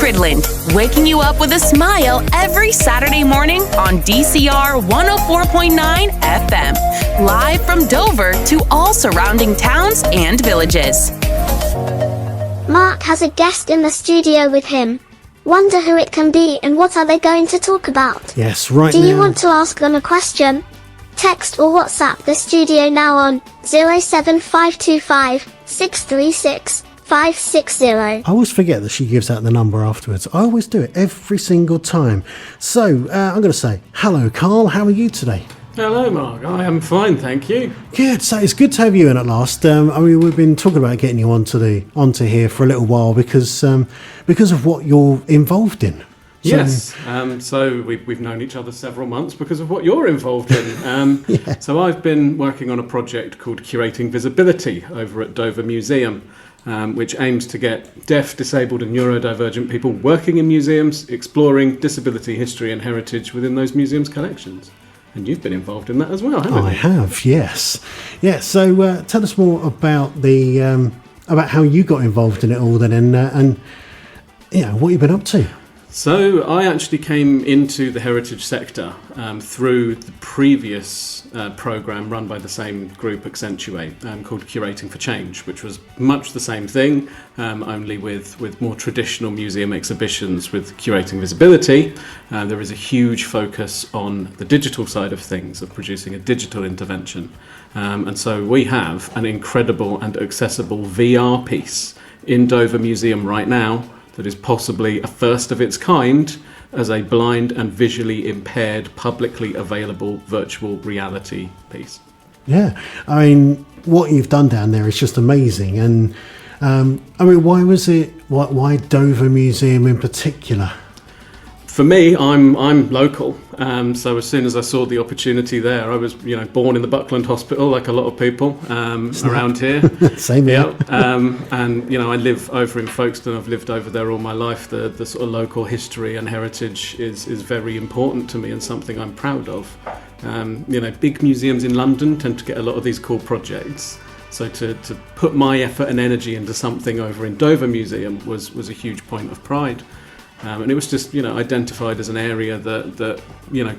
Cridland, waking you up with a smile every Saturday morning on DCR 104.9 FM. Live from Dover to all surrounding towns and villages. Mark has a guest in the studio with him. Wonder who it can be and what are they going to talk about? Yes, right now. Do you now. want to ask them a question? Text or WhatsApp the studio now on 07525 636 560. I always forget that she gives out the number afterwards. I always do it every single time. So, I'm going to say, hello, Karl. How are you today? Hello, Mark. I am fine, thank you. Good. So it's good to have you in at last. I mean, we've been talking about getting you onto here for a little while because of what you're involved in. So, yes. So we've known each other several months because of what you're involved in. Yeah. So I've been working on a project called Curating Visibility over at Dover Museum, which aims to get deaf, disabled and neurodivergent people working in museums, exploring disability history and heritage within those museums' collections. And you've been involved in that as well, haven't you? I have, yes. Yeah, so tell us more about about how you got involved in it all then and what you've been up to. So I actually came into the heritage sector through the previous programme run by the same group, Accentuate, called Curating for Change, which was much the same thing, only with more traditional museum exhibitions. With Curating Visibility, there is a huge focus on the digital side of things, of producing a digital intervention. And so we have an incredible and accessible VR piece in Dover Museum right now that is possibly a first of its kind as a blind and visually impaired, publicly available virtual reality piece. Yeah, I mean, what you've done down there is just amazing. And I mean, why Dover Museum in particular? For me, I'm local, so as soon as I saw the opportunity there, I was born in the Buckland Hospital like a lot of people around here. Same here. And I live over in Folkestone. I've lived over there all my life. The sort of local history and heritage is very important to me and something I'm proud of. Big museums in London tend to get a lot of these cool projects. So to put my effort and energy into something over in Dover Museum was a huge point of pride. And it was just, identified as an area that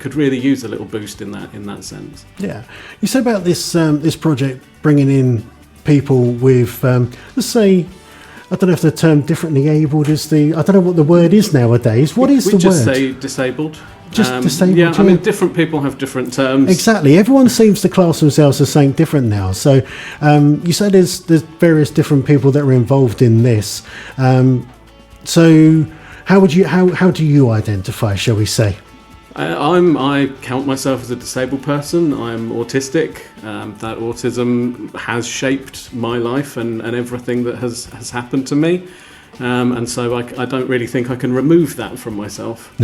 could really use a little boost in that sense. Yeah, you said about this project bringing in people with, let's say, I don't know if the term differently abled is I don't know what the word is nowadays. What is the word? We just say disabled. Just disabled. Yeah, I mean, different people have different terms. Exactly. Everyone seems to class themselves as something different now. So you said there's various different people that are involved in this. So. How do you identify, shall we say? I count myself as a disabled person. I'm autistic. That autism has shaped my life and everything that has happened to me. And so I don't really think I can remove that from myself.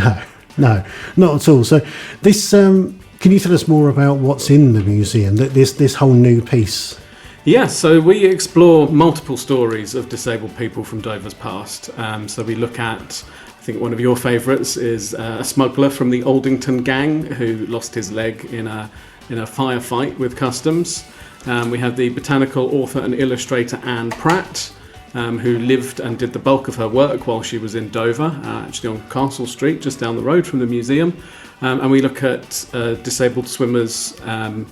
No, not at all. So this, can you tell us more about what's in the museum, this whole new piece? Yeah, so we explore multiple stories of disabled people from Dover's past. So we look at, I think one of your favourites is a smuggler from the Aldington gang who lost his leg in a firefight with customs. We have the botanical author and illustrator Anne Pratt, who lived and did the bulk of her work while she was in Dover, actually on Castle Street, just down the road from the museum. And we look at disabled swimmers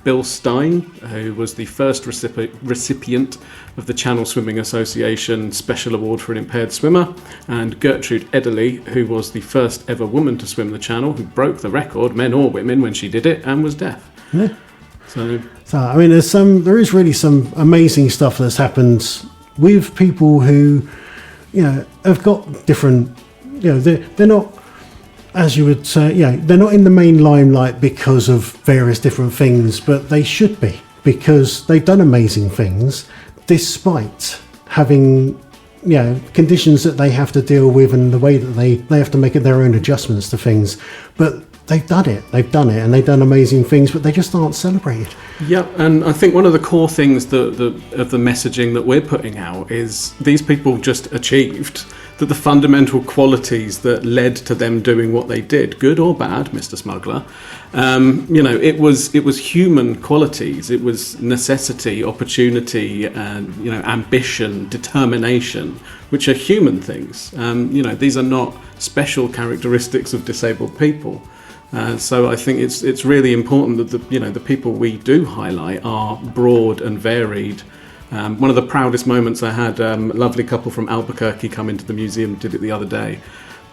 Bill Stein, who was the first recipient of the Channel Swimming Association Special Award for an Impaired Swimmer, and Gertrude Ederle, who was the first ever woman to swim the Channel, who broke the record, men or women, when she did it, and was deaf. Yeah. So I mean, there is really some amazing stuff that's happened with people who, have got different, they're not, as you would say, they're not in the main limelight because of various different things, but they should be, because they've done amazing things despite having, conditions that they have to deal with and the way that they have to make their own adjustments to things. But they've done it, and they've done amazing things, but they just aren't celebrated. Yeah, and I think one of the core things of the messaging that we're putting out is these people just achieved that the fundamental qualities that led to them doing what they did, good or bad, Mr. Smuggler, it was human qualities. It was necessity, opportunity, and ambition, determination, which are human things. These are not special characteristics of disabled people. So I think it's really important that the people we do highlight are broad and varied. One of the proudest moments I had, a lovely couple from Albuquerque come into the museum, did it the other day,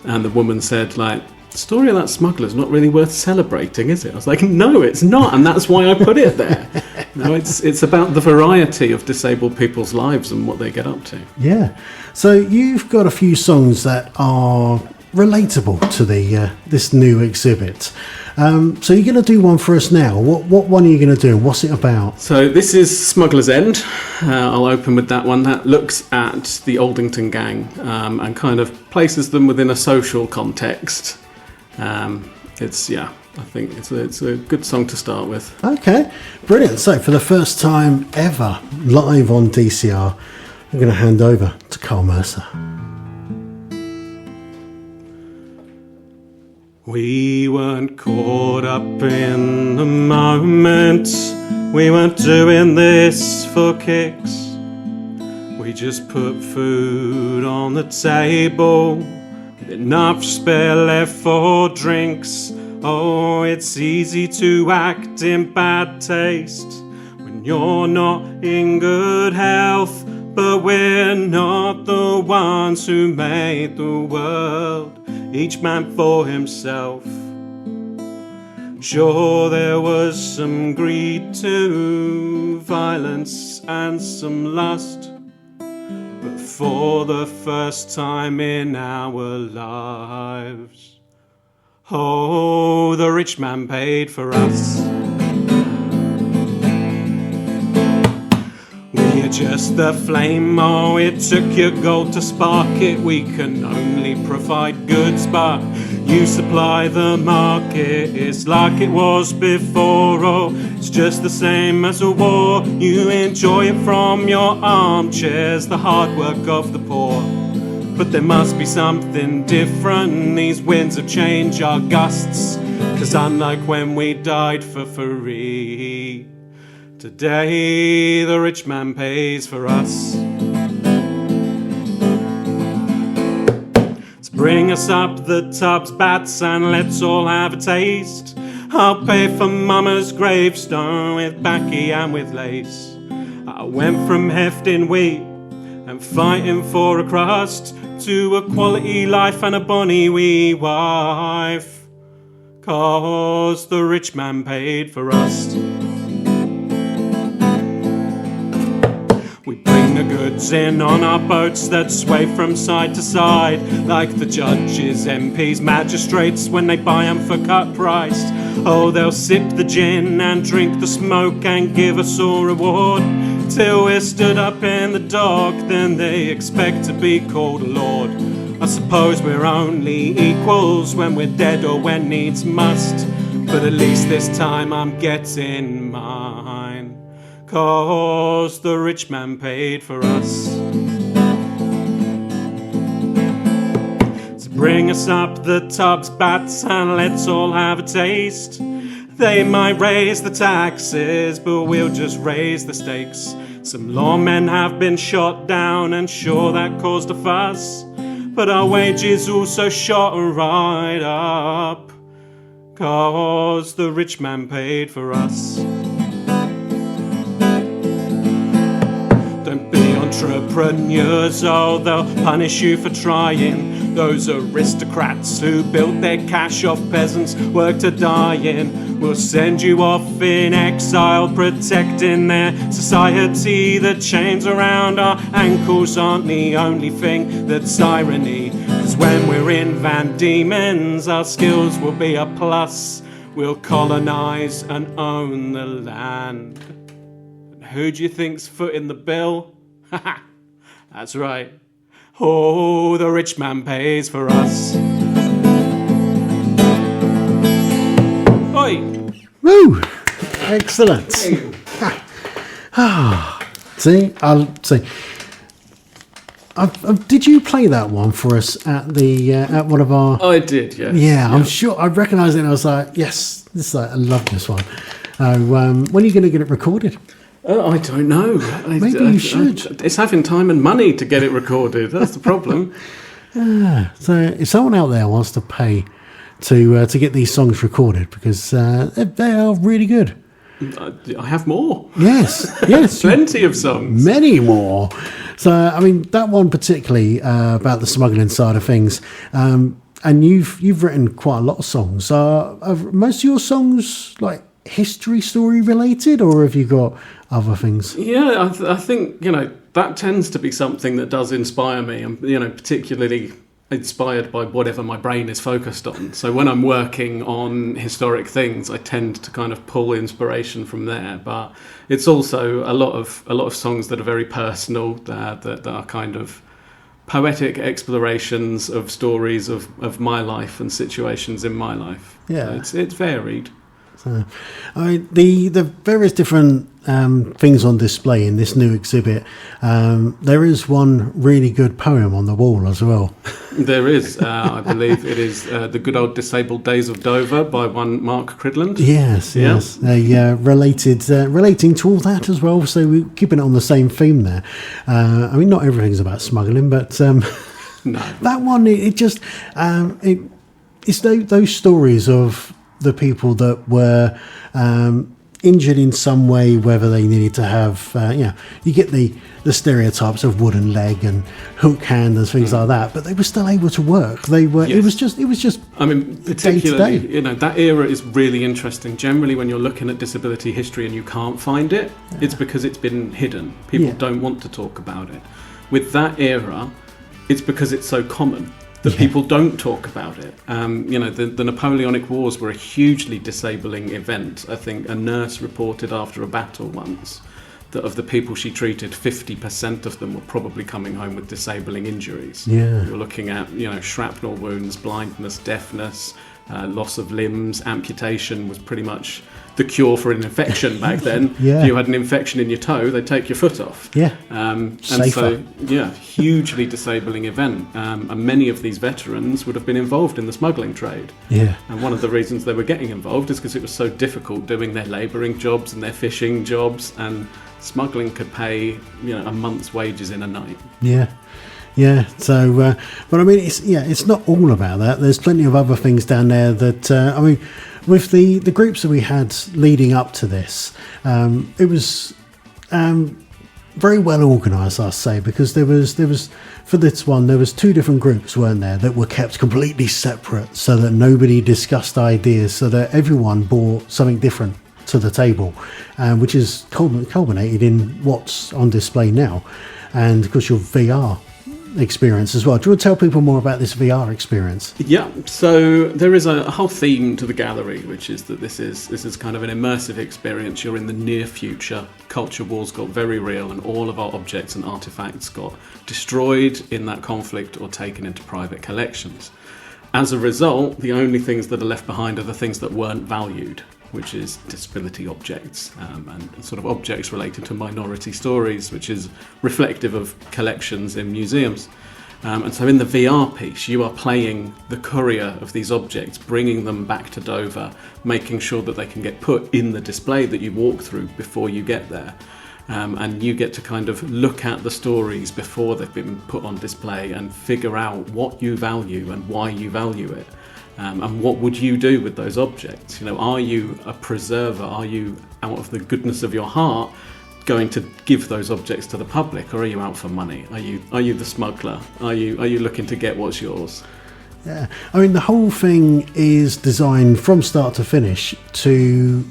and the woman said, the story of that smuggler's not really worth celebrating, is it? I was like, no, it's not, and that's why I put it there. It's about the variety of disabled people's lives and what they get up to. Yeah. So you've got a few songs that are relatable to this new exhibit. So you're going to do one for us now. What one are you going to do? What's it about? So this is Smuggler's End. I'll open with that one. That looks at the Aldington gang and kind of places them within a social context. I think it's a good song to start with. Okay, brilliant. So for the first time ever live on DCR, I'm going to hand over to Karl Mercer. We weren't caught up in the moment. We weren't doing this for kicks. We just put food on the table with enough spare left for drinks. Oh, it's easy to act in bad taste when you're not in good health. But we're not the ones who made the world, each man for himself. Sure, there was some greed too, violence and some lust, but for the first time in our lives, oh, the rich man paid for us. We're just the flame, oh, it took your gold to spark it. We can only provide goods, but you supply the market. It's like it was before, oh, it's just the same as a war. You enjoy it from your armchairs, the hard work of the poor. But there must be something different, these winds of change are gusts. 'Cause unlike when we died for free, today the rich man pays for us. So bring us up the tubs, bats, and let's all have a taste. I'll pay for Mama's gravestone with baccy and with lace. I went from hefting wheat and fighting for a crust to a quality life and a bonny wee wife, 'cause the rich man paid for us. We bring the goods in on our boats that sway from side to side, like the judges, MPs, magistrates when they buy 'em for cut price. Oh, they'll sip the gin and drink the smoke and give us all reward, till we're stood up in the dock, then they expect to be called a lord. I suppose we're only equals when we're dead or when needs must, but at least this time I'm getting mine, 'cause the rich man paid for us. So bring us up the tubs, bats, and let's all have a taste. They might raise the taxes, but we'll just raise the stakes. Some lawmen have been shot down, and sure that caused a fuss, but our wages also shot right up, 'cause the rich man paid for us. Don't be entrepreneurs, oh, they'll punish you for trying. Those aristocrats who built their cash off peasants' work to die in will send you off in exile, protecting their society. The chains around our ankles aren't the only thing that's irony, 'cause when we're in Van Diemen's, our skills will be a plus. We'll colonise and own the land. And who do you think's footing the bill? That's right. Oh, the rich man pays for us. Oi! Woo! Excellent. See, Did you play that one for us at the at one of our? I did, yes. Yeah, I'm sure I recognised it. And I was like, yes, I love this one. When are you going to get it recorded? I don't know. Maybe you should. It's having time and money to get it recorded. That's the problem. So if someone out there wants to pay to get these songs recorded, because they are really good. I have more. Yes. Plenty of songs. Many more. So, I mean, that one particularly about the smuggling side of things, and you've written quite a lot of songs. Are most of your songs like history story related, or have you got other things? Yeah, I think, that tends to be something that does inspire me, and, particularly inspired by whatever my brain is focused on. So when I'm working on historic things, I tend to kind of pull inspiration from there. But it's also a lot of songs that are very personal, that are kind of poetic explorations of stories of my life and situations in my life. Yeah, so it's varied. So, I mean, the various different things on display in this new exhibit. There is one really good poem on the wall as well. There is, I believe it is The Good Old Disabled Days of Dover by one Mark Cridland. Yes. Relating to all that as well, so we're keeping it on the same theme there. I mean, not everything's about smuggling, but no. That one, it's those stories of the people that were injured in some way, whether they needed to have, you get the stereotypes of wooden leg and hook hand and things like that, but they were still able to work. They were. Yes. It was just. I mean, particularly, that era is really interesting. Generally, when you're looking at disability history and you can't find it, it's because it's been hidden. People don't want to talk about it. With that era, it's because it's so common that people don't talk about it. The Napoleonic Wars were a hugely disabling event. I think a nurse reported after a battle once that of the people she treated, 50% of them were probably coming home with disabling injuries. Yeah. You're looking at, shrapnel wounds, blindness, deafness, loss of limbs, amputation was pretty much the cure for an infection back then. If you had an infection in your toe, they'd take your foot off. And Safer. so, hugely disabling event. And many of these veterans would have been involved in the smuggling trade. And one of the reasons they were getting involved is because it was so difficult doing their labouring jobs and their fishing jobs, and smuggling could pay, a month's wages in a night. So, but I mean, it's not all about that. There's plenty of other things down there that, with the groups that we had leading up to this, it was very well organised, I'll say, because there was for this one, there was two different groups, weren't there, that were kept completely separate so that nobody discussed ideas, so that everyone brought something different to the table, which is culminated in what's on display now. And of course, your VR experience as well. Do you want to tell people more about this VR experience? Yeah, so there is a whole theme to the gallery, which is that this is kind of an immersive experience. You're in the near future. Culture wars got very real, and all of our objects and artifacts got destroyed in that conflict or taken into private collections. As a result, the only things that are left behind are the things that weren't valued, which is disability objects and sort of objects related to minority stories, which is reflective of collections in museums. And so in the VR piece, you are playing the courier of these objects, bringing them back to Dover, making sure that they can get put in the display that you walk through before you get there. And you get to kind of look at the stories before they've been put on display and figure out what you value and why you value it. And what would you do with those objects? Are you a preserver? Are you, out of the goodness of your heart, going to give those objects to the public, or are you out for money? Are you the smuggler? Are you looking to get what's yours? Yeah, I mean, the whole thing is designed from start to finish to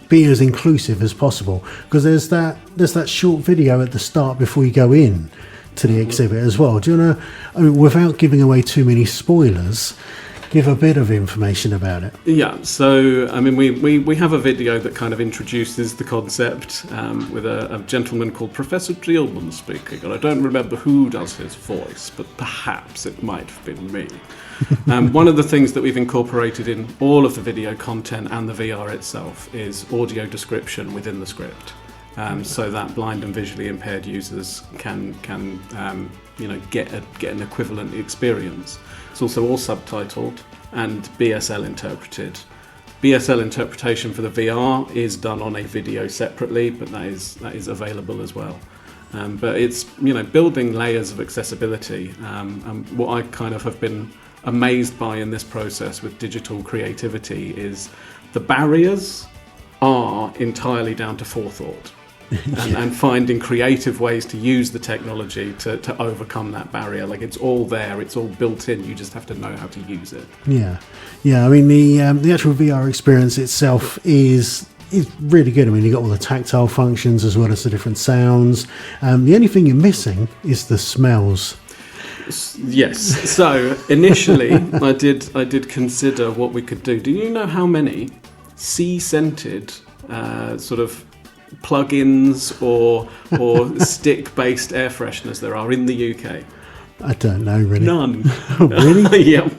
be as inclusive as possible, because there's that short video at the start before you go in to the exhibit as well. Do you want to, without giving away too many spoilers, give a bit of information about it? Yeah, so we have a video that kind of introduces the concept with a gentleman called Professor Drielman speaking, and I don't remember who does his voice, but perhaps it might have been me. One of the things that we've incorporated in all of the video content and the VR itself is audio description within the script, so that blind and visually impaired users can get an equivalent experience. It's also all subtitled and BSL interpreted. BSL interpretation for the VR is done on a video separately, but that is available as well. But it's building layers of accessibility. And what I kind of have been amazed by in this process with digital creativity is the barriers are entirely down to forethought. And finding creative ways to use the technology to overcome that barrier. Like, it's all there, it's all built in, you just have to know how to use it. I mean, the actual VR experience itself is really good. I mean, you've got all the tactile functions as well as the different sounds. The only thing you're missing is the smells. Yes. So initially I did consider what we could do. Do you know how many sea-scented sort of plug-ins or stick-based air fresheners there are in the UK? I don't know, really. None. Oh, really? Yeah.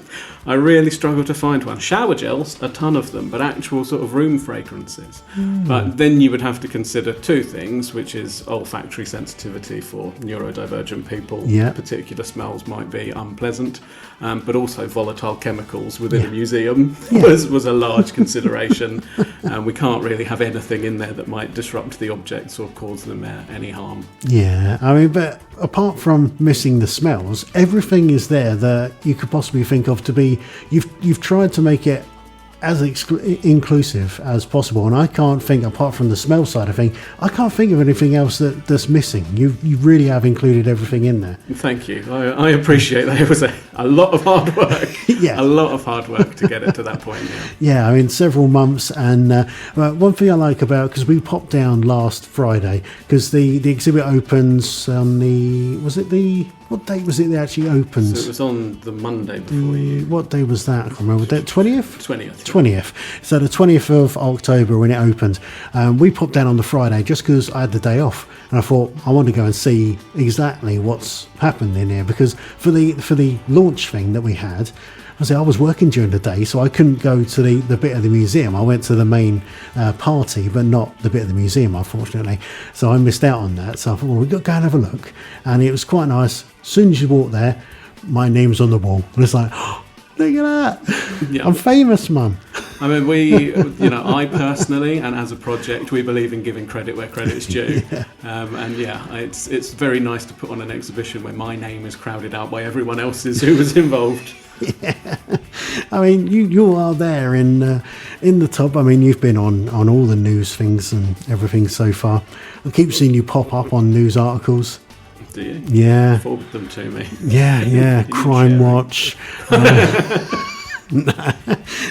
I really struggle to find one. Shower gels, a ton of them, but actual sort of room fragrances. But then you would have to consider two things, which is olfactory sensitivity for neurodivergent people. Yeah. Particular smells might be unpleasant, but also volatile chemicals within a museum was a large consideration. We can't really have anything in there that might disrupt the objects or cause them any harm. Yeah, I mean, but apart from missing the smells, everything is there that you could possibly think of to be. You've tried to make it as inclusive as possible, and I can't think, apart from the smell side of thing, I can't think of anything else that's missing. You really have included everything in there. Thank you. I appreciate that. It was a lot of hard work. Yeah. A lot of hard work to get it to that point. Yeah, I mean, several months. And one thing I like about, because we popped down last Friday, because the exhibit opens on what date was it that actually opened? So it was on the Monday before you... What day was that? I can't remember. That 20th? 20th. 20th. So the 20th of October when it opened. We popped down on the Friday just because I had the day off. And I thought, I want to go and see exactly what's happened in here. Because for the launch thing that we had, I was working during the day, so I couldn't go to the bit of the museum. I went to the main party, but not the bit of the museum, unfortunately. So I missed out on that. So I thought, well, we've got to go and have a look. And it was quite nice. As soon as you walk there, my name's on the wall. And it's like, oh, look at that. Yeah. I'm famous, Mum. I mean, I personally, and as a project, we believe in giving credit where credit's due. It's very nice to put on an exhibition where my name is crowded out by everyone else's who was involved. Yeah, I mean, you are there in the top. I mean, you've been on all the news things and everything so far. I keep seeing you pop up on news articles. Do you? Yeah. Forward them to me. Yeah. Crime Watch.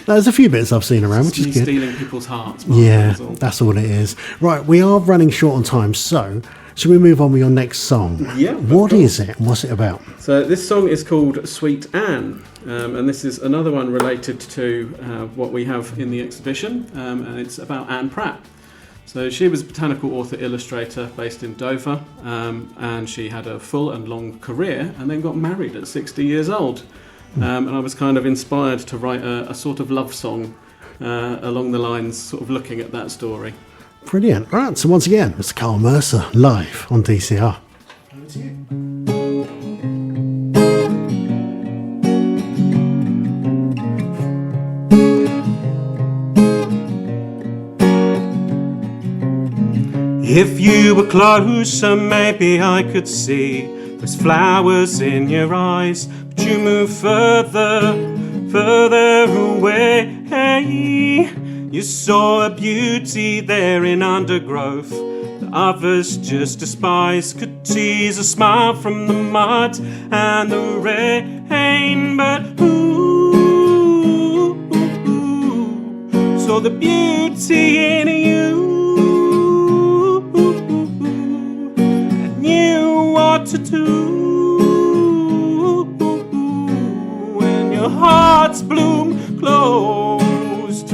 There's a few bits I've seen around, which is good. Stealing people's hearts. Mark, yeah, that's all it is. Right, we are running short on time, so should we move on with your next song? Yeah. What is it? What's it about? So this song is called Sweet Anne, and this is another one related to what we have in the exhibition, and it's about Anne Pratt. So she was a botanical author illustrator based in Dover, and she had a full and long career and then got married at 60 years old. And I was kind of inspired to write a sort of love song along the lines, sort of looking at that story. Brilliant. Right, so once again, Mr. Karl Mercer, live on DCR. Over to you. If you were closer, maybe I could see those flowers in your eyes. But you move further away. You saw a beauty there in undergrowth that others just despise. Could tease a smile from the mud and the rain, but saw the beauty in you. What to do when your heart's bloom closed.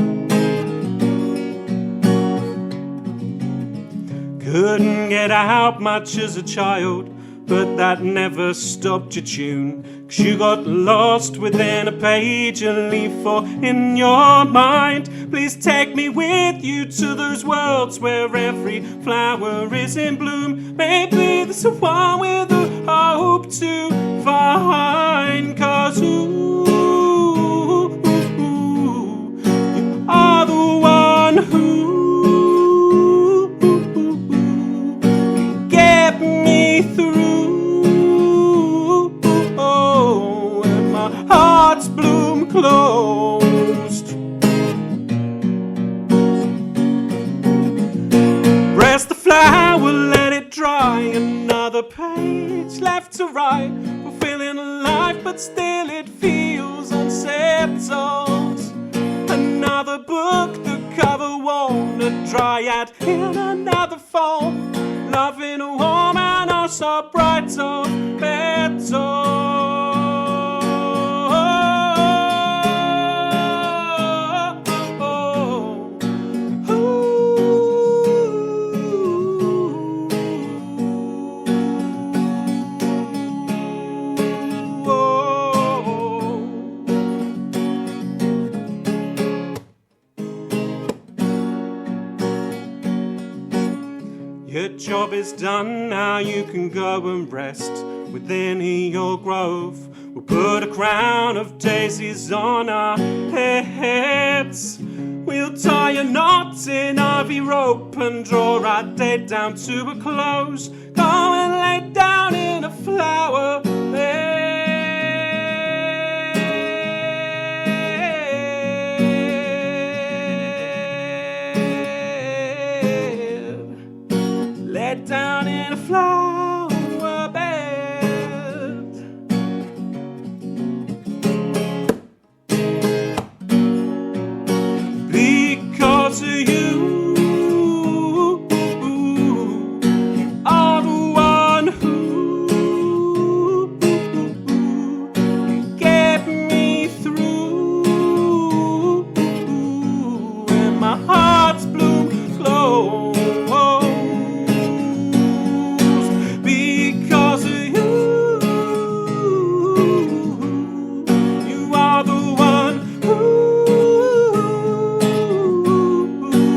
Couldn't get out much as a child, but that never stopped your tune. 'Cause you got lost within a page and leave for in your mind. Please take me with you to those worlds where every flower is in bloom. Maybe there's a one with a hope to find. 'Cause you are the one who can get me through. Oh, and my heart's bloom closed. Press the flower, let it dry. Another page left to write. Fulfilling life, but still it feels unsettled. Another book, the cover won't dry out in another fall. Loving a woman, oh so bright, so better. Your job is done, now you can go and rest within your grove. We'll put a crown of daisies on our heads. We'll tie a knot in ivy rope and draw our day down to a close. Go and lay down in a flower bed. Lay down in a flower bed. Because of you are the one who get me through, and my heart's bloom closed. Because of you, you are the one who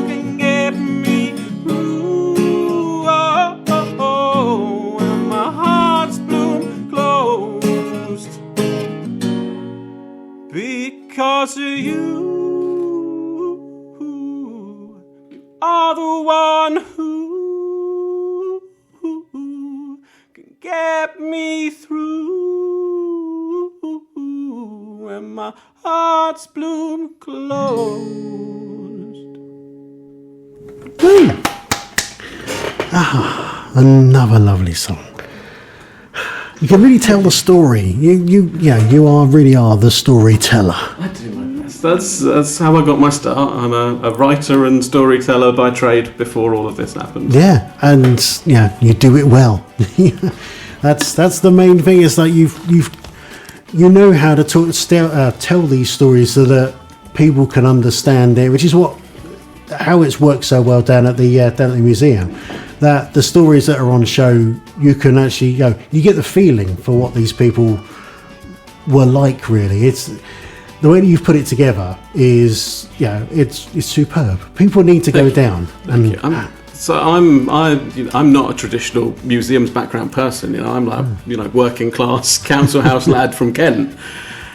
can get me through. Oh, oh, oh, and my heart's bloom closed. Because of you, you are the one who can get me through, and my heart's bloom closed. Another lovely song. You can really tell the story. You really are the storyteller. I do my best. That's how I got my start. I'm a writer and storyteller by trade before all of this happened. Yeah, and you do it well. That's the main thing. Is that you know how to tell these stories so that people can understand it, which is how it's worked so well down at the museum. That the stories that are on show, you can actually you get the feeling for what these people were like. Really, it's the way that you've put it together is it's superb. People need to go down. And I'm not a traditional museums background person. I'm like working class council house lad from Kent.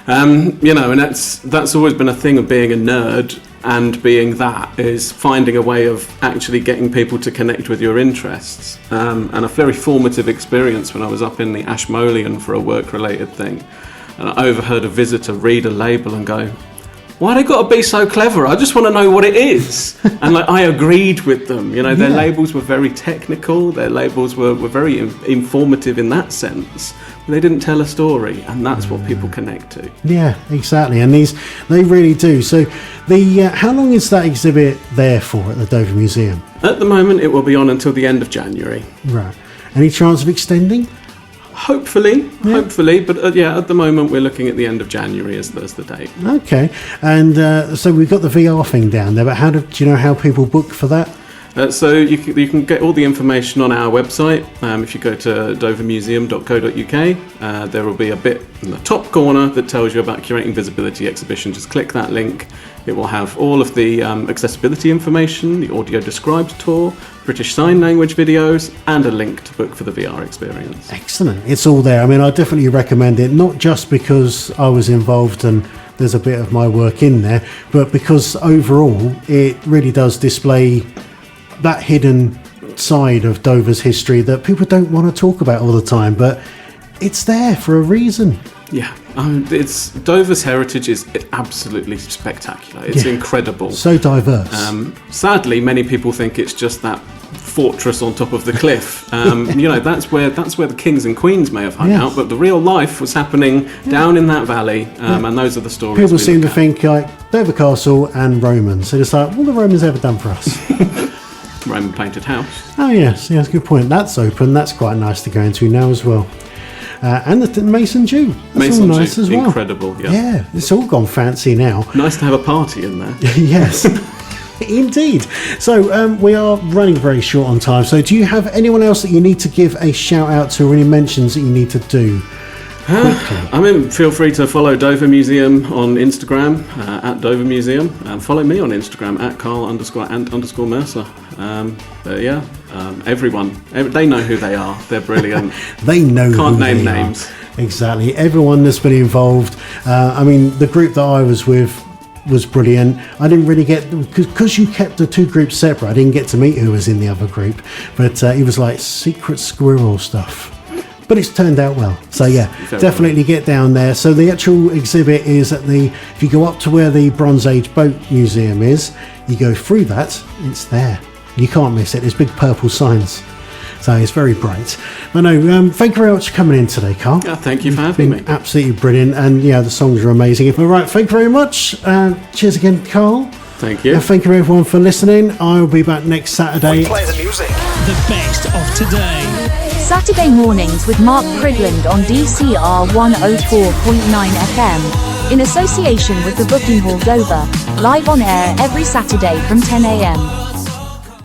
And that's always been a thing of being a nerd, and being that is finding a way of actually getting people to connect with your interests. And a very formative experience when I was up in the Ashmolean for a work-related thing, and I overheard a visitor read a label and go, "Why they got to be so clever? I just want to know what it is." And I agreed with them. Their labels were very technical. Their labels were very informative in that sense. But they didn't tell a story, and that's what people connect to. Yeah, exactly. And they really do. So, how long is that exhibit there for at the Dover Museum? At the moment, it will be on until the end of January. Right. Any chance of extending? Hopefully, but at the moment we're looking at the end of January as the date. Okay, and so we've got the VR thing down there, but do you know how people book for that? So you can get all the information on our website. If you go to dovermuseum.co.uk, there will be a bit in the top corner that tells you about Curating Visibility Exhibition. Just click that link. It will have all of the accessibility information, the audio described tour, British Sign Language videos, and a link to book for the VR experience. Excellent. It's all there. I mean, I definitely recommend it, not just because I was involved and there's a bit of my work in there, but because overall it really does display that hidden side of Dover's history that people don't want to talk about all the time, but it's there for a reason. Yeah, it's Dover's heritage is absolutely spectacular. It's incredible. So diverse. Sadly, many people think it's just that fortress on top of the cliff. That's where the kings and queens may have hung out, but the real life was happening down in that valley, and those are the stories. People seem to think like Dover Castle and Romans. So it's like, what have the Romans ever done for us? Roman painted house. Oh yes, that's a good point. That's open. That's quite nice to go into now as well. And the Mason Jew. That's all nice as well. Incredible. Yeah, it's all gone fancy now. Nice to have a party in there. Yes. Indeed. So we are running very short on time. So do you have anyone else that you need to give a shout out to, or any mentions that you need to do? Feel free to follow Dover Museum on Instagram at Dover Museum, and follow me on Instagram at Karl_Mercer. Everyone, they know who they are. They're brilliant. They know. Can't who name they names. Are. Exactly. Everyone that's been involved. The group that I was with was brilliant. I didn't really get, because you kept the two groups separate, I didn't get to meet who was in the other group, but it was like secret squirrel stuff. But it's turned out well. So yeah, definitely get down there. So the actual exhibit is if you go up to where the Bronze Age Boat Museum is, you go through that, it's there. You can't miss it. There's big purple signs. So it's very bright. But no, thank you very much for coming in today, Karl. Thank you for having me. Absolutely brilliant. And yeah, the songs are amazing. All right, thank you very much. Cheers again, Karl. Thank you. And thank you everyone for listening. I will be back next Saturday. Play the music. The best of today. Saturday mornings with Mark Cridland on DCR 104.9 FM. In association with the Booking Hall Dover. Live on air every Saturday from 10 a.m.